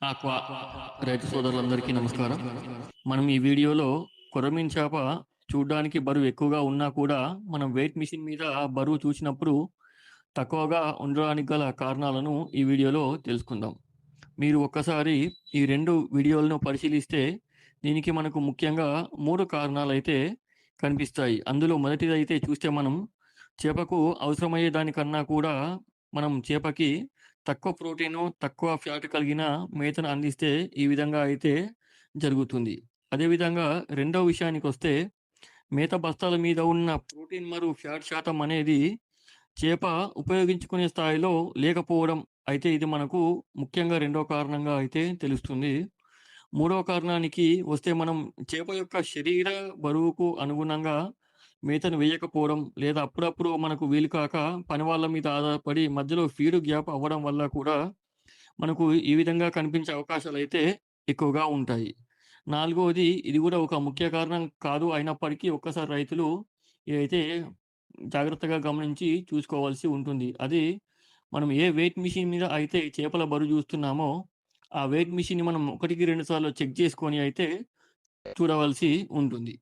Aqua రైతు సోదరులందరికీ నమస్కారం. మనం ఈ వీడియోలో కొర్రమీను చేప చూడ్డానికి బరువు ఎక్కువగా ఉన్నా కూడా మనం వెయిట్ మిషన్ మీద బరువు చూసినప్పుడు తక్కువగా ఉండడానికి గల కారణాలను ఈ వీడియోలో తెలుసుకుందాం. మీరు ఒక్కసారి ఈ 2 వీడియోలను పరిశీలిస్తే దీనికి మనకు ముఖ్యంగా 3 కారణాలైతే కనిపిస్తాయి. అందులో మొదటిదైతే చూస్తే మనం చేపకు అవసరమయ్యే దానికన్నా కూడా మనం చేపకి తక్కువ ప్రోటీను, తక్కువ ఫ్యాట్ కలిగిన మేతను అందిస్తే ఈ విధంగా అయితే జరుగుతుంది. అదేవిధంగా రెండో విషయానికొస్తే మేత బస్తాల మీద ఉన్న ప్రోటీన్ మరియు ఫ్యాట్ శాతం అనేది చేప ఉపయోగించుకునే స్థాయిలో లేకపోవడం అయితే ఇది మనకు ముఖ్యంగా రెండో కారణంగా అయితే తెలుస్తుంది. మూడో కారణానికి వస్తే మనం చేప యొక్క శరీర బరువుకు అనుగుణంగా మేతను వేయకపోవడం, లేదా అప్పుడప్పుడు మనకు వీలు కాక పని వాళ్ళ మీద ఆధారపడి మధ్యలో ఫీడ్ గ్యాప్ అవ్వడం వల్ల కూడా మనకు ఈ విధంగా కనిపించే అవకాశాలైతే ఎక్కువగా ఉంటాయి. నాలుగోది ఇది గూడా ఒక ముఖ్య కారణం కాదు అయినప్పటికీ ఒక్కసారి రైతులు ఇదైతే జాగ్రత్తగా గమనించి చూసుకోవాల్సి ఉంటుంది. అది మనం ఏ వెయిట్ మిషన్ మీద అయితే చేపల బరువు జూస్తున్నామో, ఆ వెయిట్ మిషన్‌ని మనం 1కి 2 సార్లు చెక్ చేసుకొని అయితే చూడవలసి ఉంటుంది.